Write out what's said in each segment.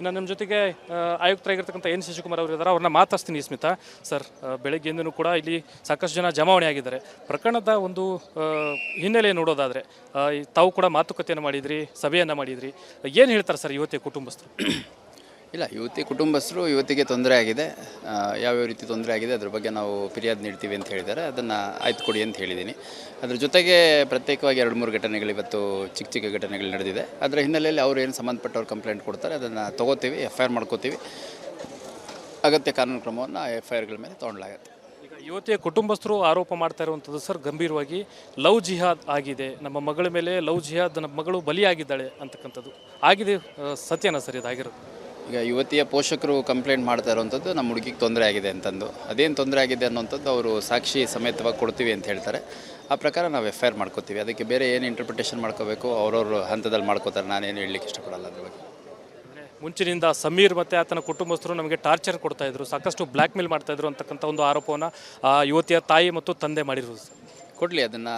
ಇನ್ನು ನಮ್ಮ ಜೊತೆಗೆ ಆಯುಕ್ತರಾಗಿರ್ತಕ್ಕಂಥ ಎನ್ ಶಶಿಕುಮಾರ್ ಅವರು ಇದ್ದಾರೆ, ಅವ್ರನ್ನ ಮಾತಾಡ್ತೀನಿ. ಸ್ಮಿತಾ ಸರ್, ಬೆಳಗ್ಗೆಯಿಂದನೂ ಕೂಡ ಇಲ್ಲಿ ಸಾಕಷ್ಟು ಜನ ಜಮಾವಣೆ ಆಗಿದ್ದಾರೆ. ಪ್ರಕರಣದ ಒಂದು ಹಿನ್ನೆಲೆ ನೋಡೋದಾದರೆ ತಾವು ಕೂಡ ಮಾತುಕತೆಯನ್ನು ಮಾಡಿದ್ರಿ, ಸಭೆಯನ್ನು ಮಾಡಿದ್ರಿ. ಏನು ಹೇಳ್ತಾರೆ ಸರ್ ಯುವತಿಯ ಕುಟುಂಬಸ್ಥರು? ಇಲ್ಲ, ಯುವತಿ ಕುಟುಂಬಸ್ಥರು ಯುವತಿಗೆ ತೊಂದರೆ ಆಗಿದೆ, ಯಾವ್ಯಾವ ರೀತಿ ತೊಂದರೆ ಆಗಿದೆ ಅದ್ರ ಬಗ್ಗೆ ನಾವು ಫಿರ್ಯಾದು ನೀಡ್ತೀವಿ ಅಂತ ಹೇಳಿದ್ದಾರೆ. ಅದನ್ನು ಆಯ್ತು ಕೊಡಿ ಅಂತ ಹೇಳಿದ್ದೀನಿ. ಅದ್ರ ಜೊತೆಗೆ ಪ್ರತ್ಯೇಕವಾಗಿ 2-3 ಘಟನೆಗಳು ಇವತ್ತು ಚಿಕ್ಕ ಚಿಕ್ಕ ಘಟನೆಗಳು ನಡೆದಿದೆ. ಅದರ ಹಿನ್ನೆಲೆಯಲ್ಲಿ ಅವರು ಏನು ಸಂಬಂಧಪಟ್ಟವ್ರು ಕಂಪ್ಲೇಂಟ್ ಕೊಡ್ತಾರೆ ಅದನ್ನು ತೊಗೋತೀವಿ, FIR ಮಾಡ್ಕೋತೀವಿ. ಅಗತ್ಯ ಕಾನೂನು ಕ್ರಮವನ್ನು FIRಗಳ ಮೇಲೆ ತೊಗೊಳ್ಳಲಾಗುತ್ತೆ. ಈಗ ಯುವತಿಯ ಕುಟುಂಬಸ್ಥರು ಆರೋಪ ಮಾಡ್ತಾ ಇರುವಂಥದ್ದು ಸರ್, ಗಂಭೀರವಾಗಿ ಲವ್ ಜಿಹಾದ್ ಆಗಿದೆ, ನಮ್ಮ ಮಗಳ ಮೇಲೆ ಲವ್ ಜಿಹಾದ್, ನಮ್ಮ ಮಗಳು ಬಲಿಯಾಗಿದ್ದಾಳೆ ಅಂತಕ್ಕಂಥದ್ದು ಆಗಿದೆ. ಸತ್ಯನಾ ಸರ್ ಇದಾಗಿರೋದು? ಈಗ ಯುವತಿಯ ಪೋಷಕರು ಕಂಪ್ಲೇಂಟ್ ಮಾಡ್ತಾ ಇರುವಂಥದ್ದು ನಮ್ಮ ಹುಡುಗಿಗೆ ತೊಂದರೆ ಆಗಿದೆ ಅಂತಂದು. ಅದೇನು ತೊಂದರೆ ಆಗಿದೆ ಅನ್ನೋಂಥದ್ದು ಅವರು ಸಾಕ್ಷಿ ಸಮೇತವಾಗಿ ಕೊಡ್ತೀವಿ ಅಂತ ಹೇಳ್ತಾರೆ. ಆ ಪ್ರಕಾರ ನಾವು FIR ಮಾಡ್ಕೋತೀವಿ. ಅದಕ್ಕೆ ಬೇರೆ ಏನು ಇಂಟರ್ಪ್ರಿಟೇಷನ್ ಮಾಡ್ಕೋಬೇಕು ಅವ್ರವ್ರ ಹಂತದಲ್ಲಿ ಮಾಡ್ಕೋತಾರೆ. ನಾನೇನು ಹೇಳಲಿಕ್ಕೆ ಇಷ್ಟಪಡಲ್ಲ ಅದ್ರ ಬಗ್ಗೆ. ಮುಂಚಿನಿಂದ ಸಮೀರ್ ಮತ್ತು ಆತನ ಕುಟುಂಬಸ್ಥರು ನಮಗೆ ಟಾರ್ಚರ್ ಕೊಡ್ತಾಯಿದ್ರು, ಸಾಕಷ್ಟು ಬ್ಲ್ಯಾಕ್ ಮೇಲ್ ಮಾಡ್ತಾಯಿದ್ರು ಅಂತಕ್ಕಂಥ ಒಂದು ಆರೋಪವನ್ನು ಯುವತಿಯ ತಾಯಿ ಮತ್ತು ತಂದೆ ಮಾಡಿರೋದು ಸರ್. ಕೊಡಲಿ, ಅದನ್ನು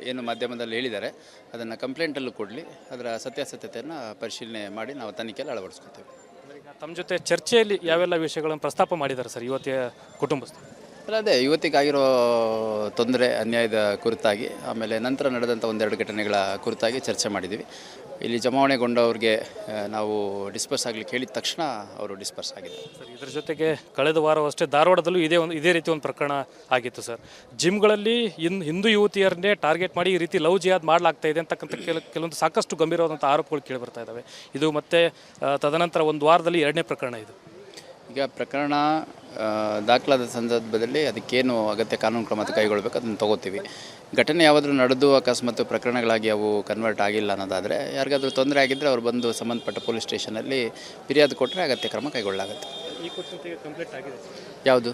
ಏನು ಮಾಧ್ಯಮದಲ್ಲಿ ಹೇಳಿದ್ದಾರೆ ಅದನ್ನು ಕಂಪ್ಲೇಂಟಲ್ಲೂ ಕೊಡಲಿ. ಅದರ ಸತ್ಯಾಸತ್ಯತೆಯನ್ನು ಪರಿಶೀಲನೆ ಮಾಡಿ ನಾವು ತನಿಖೆಯಲ್ಲಿ ಅಳವಡಿಸ್ಕೊತೇವೆ. ತಮ್ಮ ಜೊತೆ ಚರ್ಚೆಯಲ್ಲಿ ಯಾವೆಲ್ಲ ವಿಷಯಗಳನ್ನು ಪ್ರಸ್ತಾಪ ಮಾಡಿದ್ದಾರೆ ಸರ್ ಯುವತಿಯ ಕುಟುಂಬಸ್ಥರು? ಅದೇ ಯುವತಿಗಾಗಿರೋ ತೊಂದರೆ ಅನ್ಯಾಯದ ಕುರಿತಾಗಿ, ಆಮೇಲೆ ನಂತರ ನಡೆದಂಥ 1-2 ಘಟನೆಗಳ ಕುರಿತಾಗಿ ಚರ್ಚೆ ಮಾಡಿದ್ದೀವಿ. ಇಲ್ಲಿ ಜಮಾವಣೆಗೊಂಡವ್ರಿಗೆ ನಾವು ಡಿಸ್ಪರ್ಸ್ ಆಗಲಿಕ್ಕೆ ಹೇಳಿದ ತಕ್ಷಣ ಅವರು ಡಿಸ್ಪರ್ಸ್ ಆಗಿದೆ ಸರ್. ಇದರ ಜೊತೆಗೆ ಕಳೆದ ವಾರವಷ್ಟೇ ಧಾರವಾಡದಲ್ಲೂ ಇದೇ ರೀತಿ ಒಂದು ಪ್ರಕರಣ ಆಗಿತ್ತು ಸರ್. ಜಿಮ್ಗಳಲ್ಲಿ ಹಿಂದೂ ಯುವತಿಯರನ್ನೇ ಟಾರ್ಗೆಟ್ ಮಾಡಿ ಈ ರೀತಿ ಲವ್ ಜಿಹಾದ್ ಮಾಡಲಾಗ್ತಾ ಇದೆ ಅಂತಕ್ಕಂಥ ಕೆಲವೊಂದು ಸಾಕಷ್ಟು ಗಂಭೀರವಾದಂಥ ಆರೋಪಗಳು ಕೇಳಿ ಬರ್ತಾ ಇದ್ದಾವೆ. ಇದು ಮತ್ತೆ ತದನಂತರ ಒಂದು ವಾರದಲ್ಲಿ 2ನೇ ಪ್ರಕರಣ ಇದು. ಈಗ ಪ್ರಕರಣ ದಾಖಲಾದ ಸಂದರ್ಭದಲ್ಲಿ ಅದಕ್ಕೇನು ಅಗತ್ಯ ಕಾನೂನು ಕ್ರಮ ಕೈಗೊಳ್ಳಬೇಕು ಅದನ್ನು ತೊಗೋತೀವಿ. ಘಟನೆ ಯಾವುದಾದ್ರೂ ನಡೆದು ಅಕಸ್ಮಾತ್ ಪ್ರಕರಣಗಳಾಗಿ ಅವು ಕನ್ವರ್ಟ್ ಆಗಿಲ್ಲ ಅನ್ನೋದಾದರೆ, ಯಾರಿಗಾದ್ರೂ ತೊಂದರೆ ಆಗಿದ್ದರೆ ಅವ್ರು ಬಂದು ಸಂಬಂಧಪಟ್ಟ ಪೊಲೀಸ್ ಸ್ಟೇಷನಲ್ಲಿ ಫಿರ್ಯಾದು ಕೊಟ್ಟರೆ ಅಗತ್ಯ ಕ್ರಮ ಕೈಗೊಳ್ಳಲಾಗುತ್ತೆ. ಯಾವುದು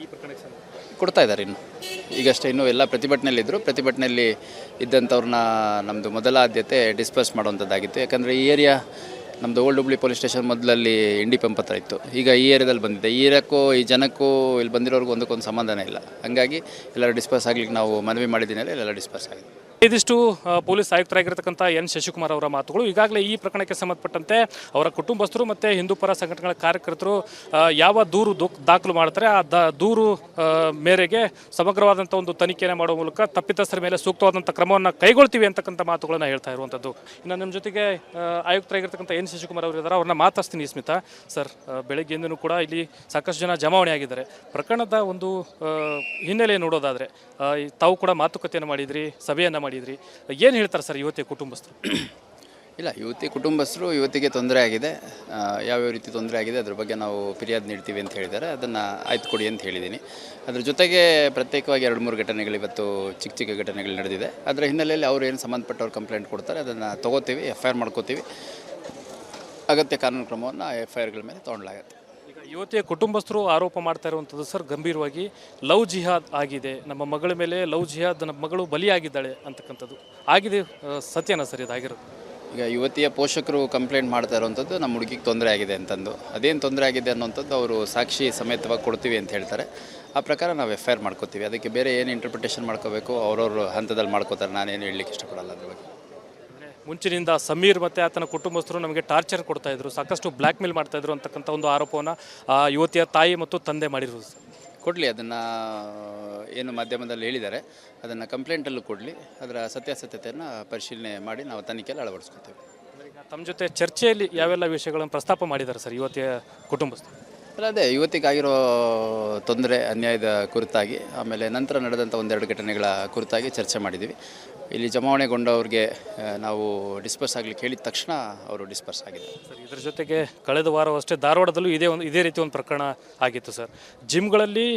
ಈ ಪ್ರಕರಣಕ್ಕೆ ಕೊಡ್ತಾ ಇದ್ದಾರೆ ಈಗಷ್ಟೇ ಇನ್ನೂ ಎಲ್ಲ ಪ್ರತಿಭಟನೆಯಲ್ಲಿದ್ದರು. ಪ್ರತಿಭಟನೆಯಲ್ಲಿ ಇದ್ದಂಥವ್ರನ್ನ ನಮ್ಮದು ಮೊದಲ ಆದ್ಯತೆ ಡಿಸ್ಪರ್ಸ್ ಮಾಡುವಂಥದ್ದಾಗಿತ್ತು. ಯಾಕಂದರೆ ಈ ಏರಿಯಾ ನಮ್ಮದು ಓಲ್ಡ್ ಹುಬ್ಳಿ ಪೊಲೀಸ್ ಸ್ಟೇಷನ್ ಮೊದಲಲ್ಲಿ ಇಂಡಿ ಪಂಪ್ ಹತ್ರ ಇತ್ತು. ಈಗ ಈ ಏರಿಯಾದಲ್ಲಿ ಬಂದಿದೆ. ಈ ಏರಿಯಾಕ್ಕೂ ಈ ಜನಕ್ಕೂ ಇಲ್ಲಿ ಬಂದಿರೋರ್ಗೂ ಒಂದಕ್ಕೊಂದು ಸಂಬಂಧನೇ ಇಲ್ಲ. ಹಾಗಾಗಿ ಎಲ್ಲರೂ ಡಿಸ್ಪರ್ಸ್ ಆಗಲಿಕ್ಕೆ ನಾವು ಮನವಿ ಮಾಡಿದ್ದೀನಲ್ಲ, ಎಲ್ಲ ಡಿಸ್ಪರ್ಸ್ ಆಗಿದೆ. ಇದಿಷ್ಟು ಪೊಲೀಸ್ ಆಯುಕ್ತರಾಗಿರ್ತಕ್ಕಂಥ ಎನ್ ಶಶಿಕುಮಾರ್ ಅವರ ಮಾತುಗಳು. ಈಗಾಗಲೇ ಈ ಪ್ರಕರಣಕ್ಕೆ ಸಂಬಂಧಪಟ್ಟಂತೆ ಅವರ ಕುಟುಂಬಸ್ಥರು ಮತ್ತು ಹಿಂದೂ ಪರ ಸಂಘಟನೆಗಳ ಕಾರ್ಯಕರ್ತರು ಯಾವ ದೂರು ದಾಖಲು ಮಾಡ್ತಾರೆ ಆ ದೂರು ಮೇರೆಗೆ ಸಮಗ್ರವಾದಂಥ ಒಂದು ತನಿಖೆಯನ್ನು ಮಾಡುವ ಮೂಲಕ ತಪ್ಪಿತಸ್ಥರ ಮೇಲೆ ಸೂಕ್ತವಾದಂಥ ಕ್ರಮವನ್ನು ಕೈಗೊಳ್ತೀವಿ ಅಂತಕ್ಕಂಥ ಮಾತುಗಳನ್ನು ಹೇಳ್ತಾ ಇರುವಂಥದ್ದು. ಇನ್ನು ನಮ್ಮ ಜೊತೆಗೆ ಆಯುಕ್ತರಾಗಿರ್ತಕ್ಕಂಥ ಎನ್ ಶಶಿಕುಮಾರ್ ಅವರು ಇದ್ದಾರೆ, ಅವ್ರನ್ನ ಮಾತಾಡ್ತೀನಿ. ಸ್ಮಿತಾ ಸರ್, ಬೆಳಗ್ಗೆಯಿಂದನೂ ಕೂಡ ಇಲ್ಲಿ ಸಾಕಷ್ಟು ಜನ ಜಮಾವಣೆ ಆಗಿದ್ದಾರೆ. ಪ್ರಕರಣದ ಒಂದು ಹಿನ್ನೆಲೆ ನೋಡೋದಾದರೆ ತಾವು ಕೂಡ ಮಾತುಕತೆಯನ್ನು ಮಾಡಿದ್ರಿ, ಸಭೆಯನ್ನು ಮಾಡಿದ್ರಿ. ಏನು ಹೇಳ್ತಾರೆ ಸರ್ ಯುವತಿಯ ಕುಟುಂಬಸ್ಥರು? ಇಲ್ಲ, ಯುವತಿ ಕುಟುಂಬಸ್ಥರು ಯುವತಿಗೆ ತೊಂದರೆ ಆಗಿದೆ, ಯಾವ್ಯಾವ ರೀತಿ ತೊಂದರೆ ಆಗಿದೆ ಅದ್ರ ಬಗ್ಗೆ ನಾವು ಫಿರ್ಯಾದು ನೀಡ್ತೀವಿ ಅಂತ ಹೇಳಿದ್ದಾರೆ. ಅದನ್ನು ಆಯ್ತು ಕೊಡಿ ಅಂತ ಹೇಳಿದ್ದೀನಿ. ಅದ್ರ ಜೊತೆಗೆ ಪ್ರತ್ಯೇಕವಾಗಿ 2-3 ಘಟನೆಗಳು ಇವತ್ತು ಚಿಕ್ಕ ಚಿಕ್ಕ ಘಟನೆಗಳು ನಡೆದಿದೆ. ಅದರ ಹಿನ್ನೆಲೆಯಲ್ಲಿ ಅವರು ಏನು ಸಂಬಂಧಪಟ್ಟವ್ರು ಕಂಪ್ಲೇಂಟ್ ಕೊಡ್ತಾರೆ ಅದನ್ನು ತೊಗೋತೀವಿ, FIR ಮಾಡ್ಕೋತೀವಿ. ಅಗತ್ಯ ಕಾನೂನು ಕ್ರಮವನ್ನು FIRಗಳ ಮೇಲೆ ತೊಗೊಳ್ಳಲಾಗುತ್ತೆ. ಈಗ ಯುವತಿಯ ಕುಟುಂಬಸ್ಥರು ಆರೋಪ ಮಾಡ್ತಾ ಇರುವಂಥದ್ದು ಸರ್, ಗಂಭೀರವಾಗಿ ಲವ್ ಜಿಹಾದ್ ಆಗಿದೆ, ನಮ್ಮ ಮಗಳ ಮೇಲೆ ಲವ್ ಜಿಹಾದ್, ನಮ್ಮ ಮಗಳು ಬಲಿಯಾಗಿದ್ದಾಳೆ ಅಂತಕ್ಕಂಥದ್ದು ಆಗಿದೆ. ಸತ್ಯನಾ ಸರ್ ಇದಾಗಿರೋದು? ಈಗ ಯುವತಿಯ ಪೋಷಕರು ಕಂಪ್ಲೇಂಟ್ ಮಾಡ್ತಾ ಇರುವಂಥದ್ದು ನಮ್ಮ ಹುಡುಗಿಗೆ ತೊಂದರೆ ಆಗಿದೆ ಅಂತಂದು. ಅದೇನು ತೊಂದರೆ ಆಗಿದೆ ಅನ್ನೋಂಥದ್ದು ಅವರು ಸಾಕ್ಷಿ ಸಮೇತವಾಗಿ ಕೊಡ್ತೀವಿ ಅಂತ ಹೇಳ್ತಾರೆ. ಆ ಪ್ರಕಾರ ನಾವು FIR ಮಾಡ್ಕೋತೀವಿ. ಅದಕ್ಕೆ ಬೇರೆ ಏನು ಇಂಟರ್ಪ್ರಿಟೇಷನ್ ಮಾಡ್ಕೋಬೇಕು ಅವ್ರವ್ರ ಹಂತದಲ್ಲಿ ಮಾಡ್ಕೋತಾರೆ. ನಾನೇನು ಹೇಳಲಿಕ್ಕೆ ಇಷ್ಟಪಡಲ್ಲ ಅದ್ರ ಬಗ್ಗೆ. ಮುಂಚಿನಿಂದ ಸಮೀರ್ ಮತ್ತು ಆತನ ಕುಟುಂಬಸ್ಥರು ನಮಗೆ ಟಾರ್ಚರ್ ಕೊಡ್ತಾಯಿದ್ರು, ಸಾಕಷ್ಟು ಬ್ಲ್ಯಾಕ್ ಮೇಲ್ ಮಾಡ್ತಾಯಿದ್ರು ಅಂತಕ್ಕಂಥ ಒಂದು ಆರೋಪವನ್ನು ಯುವತಿಯ ತಾಯಿ ಮತ್ತು ತಂದೆ ಮಾಡಿರೋದು ಸರ್. ಕೊಡಲಿ, ಅದನ್ನು ಏನು ಮಾಧ್ಯಮದಲ್ಲಿ ಹೇಳಿದ್ದಾರೆ ಅದನ್ನು ಕಂಪ್ಲೇಂಟಲ್ಲೂ ಕೊಡಲಿ. ಅದರ ಸತ್ಯಾಸತ್ಯತೆಯನ್ನು ಪರಿಶೀಲನೆ ಮಾಡಿ ನಾವು ತನಿಖೆಯಲ್ಲಿ ಅಳವಡಿಸ್ಕೊತೇವೆ. ತಮ್ಮ ಜೊತೆ ಚರ್ಚೆಯಲ್ಲಿ ಯಾವೆಲ್ಲ ವಿಷಯಗಳನ್ನು ಪ್ರಸ್ತಾಪ ಮಾಡಿದ್ದಾರೆ ಸರ್ ಯುವತಿಯ ಕುಟುಂಬಸ್ಥರು? ಅದೇ ಯುವತಿಗಾಗಿರೋ ತೊಂದರೆ ಅನ್ಯಾಯದ ಕುರಿತಾಗಿ, ಆಮೇಲೆ ನಂತರ ನಡೆದಂಥ 1-2 ಘಟನೆಗಳ ಕುರಿತಾಗಿ ಚರ್ಚೆ ಮಾಡಿದ್ದೀವಿ. ಇಲ್ಲಿ ಜಮಾವಣೆಗೊಂಡವ್ರಿಗೆ ನಾವು ಡಿಸ್ಪರ್ಸ್ ಆಗಲಿಕ್ಕೆ ಹೇಳಿದ ತಕ್ಷಣ ಅವರು ಡಿಸ್ಪರ್ಸ್ ಆಗಿದೆ ಸರ್. ಇದರ ಜೊತೆಗೆ ಕಳೆದ ವಾರವಷ್ಟೇ ಧಾರವಾಡದಲ್ಲೂ ಇದೇ ರೀತಿ ಒಂದು ಪ್ರಕರಣ ಆಗಿತ್ತು ಸರ್. ಜಿಮ್ಗಳಲ್ಲಿ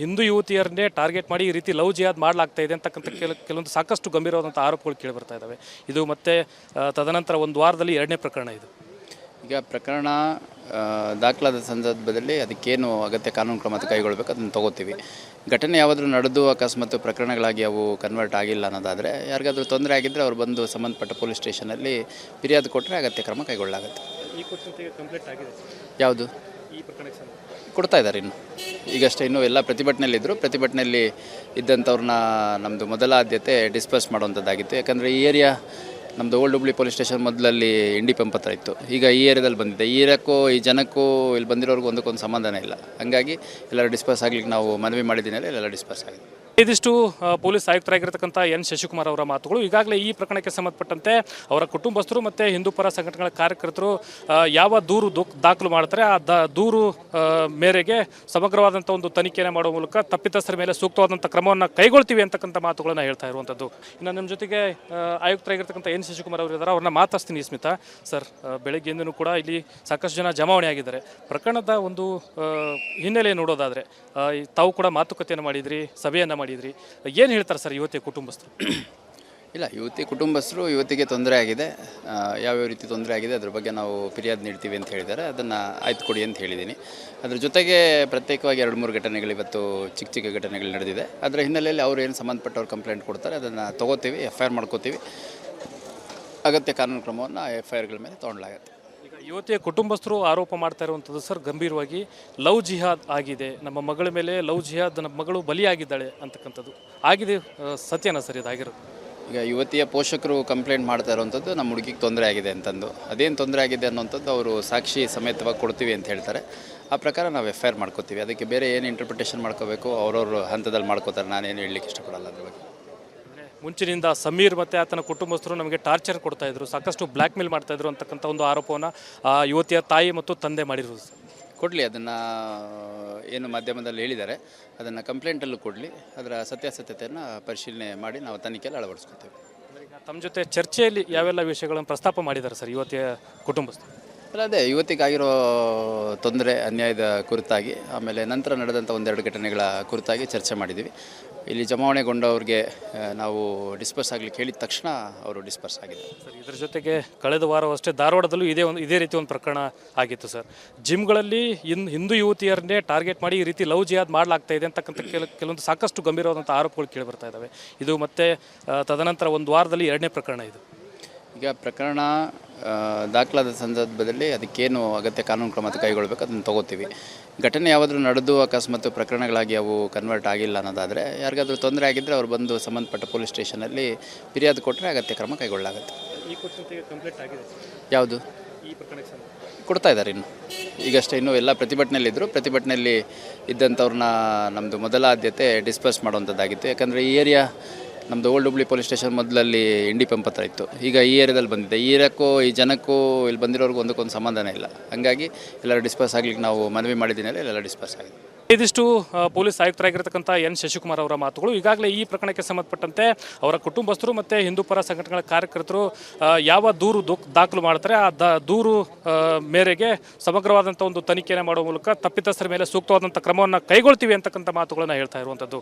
ಹಿಂದೂ ಯುವತಿಯರನ್ನೇ ಟಾರ್ಗೆಟ್ ಮಾಡಿ ಈ ರೀತಿ ಲವ್ ಜಿಹಾದ್ ಮಾಡಲಾಗ್ತಾ ಇದೆ ಅಂತಕ್ಕಂಥ ಕೆಲವೊಂದು ಸಾಕಷ್ಟು ಗಂಭೀರವಾದಂಥ ಆರೋಪಗಳು ಕೇಳಿ ಬರ್ತಾ ಇದ್ದಾವೆ. ಇದು ಮತ್ತೆ ತದನಂತರ ಒಂದು ವಾರದಲ್ಲಿ 2ನೇ ಪ್ರಕರಣ ಇದು. ಈಗ ಪ್ರಕರಣ ದಾಖಲಾದ ಸಂದರ್ಭದಲ್ಲಿ ಅದಕ್ಕೇನು ಅಗತ್ಯ ಕಾನೂನು ಕ್ರಮ ಕೈಗೊಳ್ಳಬೇಕು ಅದನ್ನು ತೊಗೋತೀವಿ. ಘಟನೆ ಯಾವುದಾದ್ರೂ ನಡೆದು ಅಕಸ್ಮಾತ್ ಪ್ರಕರಣಗಳಾಗಿ ಅವು ಕನ್ವರ್ಟ್ ಆಗಿಲ್ಲ ಅನ್ನೋದಾದರೆ, ಯಾರಿಗಾದ್ರೂ ತೊಂದರೆ ಆಗಿದ್ದರೆ ಅವ್ರು ಬಂದು ಸಂಬಂಧಪಟ್ಟ ಪೊಲೀಸ್ ಸ್ಟೇಷನಲ್ಲಿ ಫಿರ್ಯಾದು ಕೊಟ್ಟರೆ ಅಗತ್ಯ ಕ್ರಮ ಕೈಗೊಳ್ಳಲಾಗುತ್ತೆ. ಯಾವುದು ಈ ಪ್ರಕರಣಕ್ಕೆ ಕೊಡ್ತಾ ಇದ್ದಾರೆ ಈಗಷ್ಟೇ ಇನ್ನೂ ಎಲ್ಲ ಪ್ರತಿಭಟನೆಯಲ್ಲಿದ್ದರು. ಪ್ರತಿಭಟನೆಯಲ್ಲಿ ಇದ್ದಂಥವ್ರನ್ನ ನಮ್ಮದು ಮೊದಲ ಆದ್ಯತೆ ಡಿಸ್ಪರ್ಸ್ ಮಾಡುವಂಥದ್ದಾಗಿತ್ತು. ಯಾಕಂದರೆ ಈ ಏರಿಯಾ ನಮ್ಮದು ಓಲ್ಡ್ ಹುಬ್ಳಿ ಪೊಲೀಸ್ ಸ್ಟೇಷನ್ ಮೊದಲಲ್ಲಿ ಇಂಡಿ ಪಂಪ್ ಹತ್ರ ಇತ್ತು. ಈಗ ಈ ಏರಿಯಾದಲ್ಲಿ ಬಂದಿದೆ. ಈ ಏರಿಯಾಕ್ಕೂ ಈ ಜನಕ್ಕೂ ಇಲ್ಲಿ ಬಂದಿರೋರ್ಗೂ ಒಂದಕ್ಕೊಂದು ಸಂಬಂಧನೇ ಇಲ್ಲ. ಹಾಗಾಗಿ ಎಲ್ಲರೂ ಡಿಸ್ಪರ್ಸ್ ಆಗಲಿಕ್ಕೆ ನಾವು ಮನವಿ ಮಾಡಿದ್ದೀನಲ್ಲ, ಎಲ್ಲ ಡಿಸ್ಪರ್ಸ್ ಆಗಿದೆ. ಇದಿಷ್ಟು ಪೊಲೀಸ್ ಆಯುಕ್ತರಾಗಿರ್ತಕ್ಕಂಥ ಎನ್ ಶಶಿಕುಮಾರ್ ಅವರ ಮಾತುಗಳು. ಈಗಾಗಲೇ ಈ ಪ್ರಕರಣಕ್ಕೆ ಸಂಬಂಧಪಟ್ಟಂತೆ ಅವರ ಕುಟುಂಬಸ್ಥರು ಮತ್ತು ಹಿಂದೂ ಪರ ಸಂಘಟನೆಗಳ ಕಾರ್ಯಕರ್ತರು ಯಾವ ದೂರು ದಾಖಲು ಮಾಡ್ತಾರೆ ಆ ದೂರು ಮೇರೆಗೆ ಸಮಗ್ರವಾದಂಥ ಒಂದು ತನಿಖೆಯನ್ನು ಮಾಡುವ ಮೂಲಕ ತಪ್ಪಿತಸ್ಥರ ಮೇಲೆ ಸೂಕ್ತವಾದಂಥ ಕ್ರಮವನ್ನು ಕೈಗೊಳ್ತೀವಿ ಅಂತಕ್ಕಂಥ ಮಾತುಗಳನ್ನು ಹೇಳ್ತಾ ಇರುವಂಥದ್ದು. ಇನ್ನು ನಮ್ಮ ಜೊತೆಗೆ ಆಯುಕ್ತರಾಗಿರ್ತಕ್ಕಂಥ ಎನ್ ಶಶಿಕುಮಾರ್ ಅವರು ಇದ್ದಾರೆ, ಅವ್ರನ್ನ ಮಾತಾಡ್ತೀನಿ. ಸ್ಮಿತಾ ಸರ್, ಬೆಳಗ್ಗೆಯಿಂದನೂ ಕೂಡ ಇಲ್ಲಿ ಸಾಕಷ್ಟು ಜನ ಜಮಾವಣೆ ಆಗಿದ್ದಾರೆ. ಪ್ರಕರಣದ ಒಂದು ಹಿನ್ನೆಲೆ ನೋಡೋದಾದರೆ ತಾವು ಕೂಡ ಮಾತುಕತೆಯನ್ನು ಮಾಡಿದ್ರಿ, ಸಭೆಯನ್ನು ಮಾಡಿದ್ರಿ. ಏನು ಹೇಳ್ತಾರೆ ಸರ್ ಯುವತಿಯ ಕುಟುಂಬಸ್ಥರು? ಇಲ್ಲ, ಯುವತಿ ಕುಟುಂಬಸ್ಥರು ಯುವತಿಗೆ ತೊಂದರೆ ಆಗಿದೆ, ಯಾವ್ಯಾವ ರೀತಿ ತೊಂದರೆ ಆಗಿದೆ ಅದ್ರ ಬಗ್ಗೆ ನಾವು ಫಿರ್ಯಾದು ನೀಡ್ತೀವಿ ಅಂತ ಹೇಳಿದ್ದಾರೆ. ಅದನ್ನು ಆಯ್ತು ಕೊಡಿ ಅಂತ ಹೇಳಿದ್ದೀನಿ. ಅದ್ರ ಜೊತೆಗೆ ಪ್ರತ್ಯೇಕವಾಗಿ 2-3 ಘಟನೆಗಳು ಇವತ್ತು ಚಿಕ್ಕ ಚಿಕ್ಕ ಘಟನೆಗಳು ನಡೆದಿದೆ. ಅದರ ಹಿನ್ನೆಲೆಯಲ್ಲಿ ಅವ್ರು ಏನು ಸಂಬಂಧಪಟ್ಟವ್ರು ಕಂಪ್ಲೇಂಟ್ ಕೊಡ್ತಾರೆ ಅದನ್ನು ತೊಗೋತೀವಿ, FIR ಮಾಡ್ಕೋತೀವಿ. ಅಗತ್ಯ ಕಾನೂನು ಕ್ರಮವನ್ನು FIRಗಳ ಮೇಲೆ ತೊಗೊಳ್ಳಲಾಗುತ್ತೆ. ಈಗ ಯುವತಿಯ ಕುಟುಂಬಸ್ಥರು ಆರೋಪ ಮಾಡ್ತಾ ಇರುವಂಥದ್ದು ಸರ್, ಗಂಭೀರವಾಗಿ ಲವ್ ಜಿಹಾದ್ ಆಗಿದೆ, ನಮ್ಮ ಮಗಳ ಮೇಲೆ ಲವ್ ಜಿಹಾದ್, ನಮ್ಮ ಮಗಳು ಬಲಿಯಾಗಿದ್ದಾಳೆ ಅಂತಕ್ಕಂಥದ್ದು ಆಗಿದೆ. ಸತ್ಯನಾ ಸರ್ ಇದಾಗಿರೋದು? ಈಗ ಯುವತಿಯ ಪೋಷಕರು ಕಂಪ್ಲೇಂಟ್ ಮಾಡ್ತಾ ಇರುವಂಥದ್ದು ನಮ್ಮ ಹುಡುಗಿಗೆ ತೊಂದರೆ ಆಗಿದೆ ಅಂತಂದು. ಅದೇನು ತೊಂದರೆ ಆಗಿದೆ ಅನ್ನೋಂಥದ್ದು ಅವರು ಸಾಕ್ಷಿ ಸಮೇತವಾಗಿ ಕೊಡ್ತೀವಿ ಅಂತ ಹೇಳ್ತಾರೆ. ಆ ಪ್ರಕಾರ ನಾವು FIR ಮಾಡ್ಕೋತೀವಿ. ಅದಕ್ಕೆ ಬೇರೆ ಏನು ಇಂಟರ್ಪ್ರಿಟೇಷನ್ ಮಾಡ್ಕೋಬೇಕು ಅವ್ರವ್ರ ಹಂತದಲ್ಲಿ ಮಾಡ್ಕೋತಾರೆ. ನಾನೇನು ಹೇಳಲಿಕ್ಕೆ ಇಷ್ಟಪಡಲ್ಲ ಅದ್ರ ಬಗ್ಗೆ. ಮುಂಚಿನಿಂದ ಸಮೀರ್ ಮತ್ತು ಆತನ ಕುಟುಂಬಸ್ಥರು ನಮಗೆ ಟಾರ್ಚರ್ ಕೊಡ್ತಾಯಿದ್ರು, ಸಾಕಷ್ಟು ಬ್ಲ್ಯಾಕ್ ಮೇಲ್ ಮಾಡ್ತಾಯಿದ್ರು ಅಂತಕ್ಕಂಥ ಒಂದು ಆರೋಪವನ್ನು ಯುವತಿಯ ತಾಯಿ ಮತ್ತು ತಂದೆ ಮಾಡಿರೋದು ಸರ್. ಕೊಡಲಿ, ಅದನ್ನು ಏನು ಮಾಧ್ಯಮದಲ್ಲಿ ಹೇಳಿದ್ದಾರೆ ಅದನ್ನು ಕಂಪ್ಲೇಂಟಲ್ಲೂ ಕೊಡಲಿ. ಅದರ ಸತ್ಯಾಸತ್ಯತೆಯನ್ನು ಪರಿಶೀಲನೆ ಮಾಡಿ ನಾವು ತನಿಖೆಯಲ್ಲಿ ಅಳವಡಿಸ್ಕೊತೇವೆ. ತಮ್ಮ ಜೊತೆ ಚರ್ಚೆಯಲ್ಲಿ ಯಾವೆಲ್ಲ ವಿಷಯಗಳನ್ನು ಪ್ರಸ್ತಾಪ ಮಾಡಿದ್ದಾರೆ ಸರ್ ಯುವತಿಯ ಕುಟುಂಬಸ್ಥರು? ಅಲ್ಲ, ಅದೇ ಯುವತಿಗಾಗಿರೋ ತೊಂದರೆ ಅನ್ಯಾಯದ ಕುರಿತಾಗಿ, ಆಮೇಲೆ ನಂತರ ನಡೆದಂಥ 1-2 ಘಟನೆಗಳ ಕುರಿತಾಗಿ ಚರ್ಚೆ ಮಾಡಿದ್ದೀವಿ. ಇಲ್ಲಿ ಜಮಾವಣೆಗೊಂಡವ್ರಿಗೆ ನಾವು ಡಿಸ್ಪರ್ಸ್ ಆಗಲಿಕ್ಕೆ ಹೇಳಿದ ತಕ್ಷಣ ಅವರು ಡಿಸ್ಪರ್ಸ್ ಆಗಿದ್ದಾರೆ ಸರ್. ಇದರ ಜೊತೆಗೆ ಕಳೆದ ವಾರವಷ್ಟೇ ಧಾರವಾಡದಲ್ಲೂ ಇದೇ ರೀತಿ ಒಂದು ಪ್ರಕರಣ ಆಗಿತ್ತು ಸರ್. ಜಿಮ್ಗಳಲ್ಲಿ ಹಿಂದೂ ಯುವತಿಯರನ್ನೇ ಟಾರ್ಗೆಟ್ ಮಾಡಿ ಈ ರೀತಿ ಲವ್ ಜಿಹಾದ್ ಮಾಡಲಾಗ್ತಾ ಇದೆ ಅಂತಕ್ಕಂಥ ಕೆಲವೊಂದು ಸಾಕಷ್ಟು ಗಂಭೀರವಾದಂಥ ಆರೋಪಗಳು ಕೇಳಿ ಬರ್ತಾ ಇದ್ದಾವೆ. ಇದು ಮತ್ತೆ ತದನಂತರ ಒಂದು ವಾರದಲ್ಲಿ 2ನೇ ಪ್ರಕರಣ ಇದು. ಈಗ ಪ್ರಕರಣ ದಾಖಲಾದ ಸಂದರ್ಭದಲ್ಲಿ ಅದಕ್ಕೇನು ಅಗತ್ಯ ಕಾನೂನು ಕ್ರಮ ಕೈಗೊಳ್ಳಬೇಕು ಅದನ್ನು ತೊಗೋತೀವಿ. ಘಟನೆ ಯಾವುದಾದ್ರೂ ನಡೆದು ಅಕಸ್ಮಾತ್ ಪ್ರಕರಣಗಳಾಗಿ ಅವು ಕನ್ವರ್ಟ್ ಆಗಿಲ್ಲ ಅನ್ನೋದಾದರೆ, ಯಾರಿಗಾದ್ರೂ ತೊಂದರೆ ಆಗಿದ್ದರೆ ಅವ್ರು ಬಂದು ಸಂಬಂಧಪಟ್ಟ ಪೊಲೀಸ್ ಸ್ಟೇಷನಲ್ಲಿ ಫಿರ್ಯಾದು ಕೊಟ್ಟರೆ ಅಗತ್ಯ ಕ್ರಮ ಕೈಗೊಳ್ಳಲಾಗುತ್ತೆ. ಕಂಪ್ಲೀಟ್ ಆಗಿದೆ ಯಾವುದು ಈ ಪ್ರಕರಣಕ್ಕೆ ಕೊಡ್ತಾ ಇದ್ದಾರೆ. ಈಗಷ್ಟೇ ಇನ್ನೂ ಎಲ್ಲ ಪ್ರತಿಭಟನೆಯಲ್ಲಿದ್ದರು. ಪ್ರತಿಭಟನೆಯಲ್ಲಿ ಇದ್ದಂಥವ್ರನ್ನ ನಮ್ಮದು ಮೊದಲ ಆದ್ಯತೆ ಡಿಸ್ಪರ್ಸ್ ಮಾಡುವಂಥದ್ದಾಗಿತ್ತು. ಯಾಕಂದರೆ ಈ ಏರಿಯಾ ನಮ್ಮದು ಓಲ್ಡ್ ಹುಬ್ಳಿ ಪೊಲೀಸ್ ಸ್ಟೇಷನ್ ಮೊದಲಲ್ಲಿ ಇಂಡಿ ಪಂಪ್ ಹತ್ರ ಇತ್ತು. ಈಗ ಈ ಏರಿಯಾದಲ್ಲಿ ಬಂದಿದೆ. ಈ ಏರಿಯಾಕ್ಕೂ ಈ ಜನಕ್ಕೂ ಇಲ್ಲಿ ಬಂದಿರೋರ್ಗೂ ಒಂದಕ್ಕೊಂದು ಸಂಬಂಧನೇ ಇಲ್ಲ. ಹಾಗಾಗಿ ಎಲ್ಲರೂ ಡಿಸ್ಪರ್ಸ್ ಆಗಲಿಕ್ಕೆ ನಾವು ಮನವಿ ಮಾಡಿದ್ದೀನಲ್ಲ, ಎಲ್ಲ ಡಿಸ್ಪರ್ಸ್ ಆಗಿದೆ. ಇದಿಷ್ಟು ಪೊಲೀಸ್ ಆಯುಕ್ತರಾಗಿರ್ತಕ್ಕಂಥ ಎನ್ ಶಶಿಕುಮಾರ್ ಅವರ ಮಾತುಗಳು. ಈಗಾಗಲೇ ಈ ಪ್ರಕರಣಕ್ಕೆ ಸಂಬಂಧಪಟ್ಟಂತೆ ಅವರ ಕುಟುಂಬಸ್ಥರು ಮತ್ತು ಹಿಂದೂ ಪರ ಸಂಘಟನೆಗಳ ಕಾರ್ಯಕರ್ತರು ಯಾವ ದೂರು ದಾಖಲು ಮಾಡ್ತಾರೆ ಆ ದೂರು ಮೇರೆಗೆ ಸಮಗ್ರವಾದಂಥ ಒಂದು ತನಿಖೆಯನ್ನು ಮಾಡುವ ಮೂಲಕ ತಪ್ಪಿತಸ್ಥರ ಮೇಲೆ ಸೂಕ್ತವಾದಂಥ ಕ್ರಮವನ್ನು ಕೈಗೊಳ್ತೀವಿ ಅಂತಕ್ಕಂಥ ಮಾತುಗಳನ್ನು ಹೇಳ್ತಾ ಇರುವಂಥದ್ದು.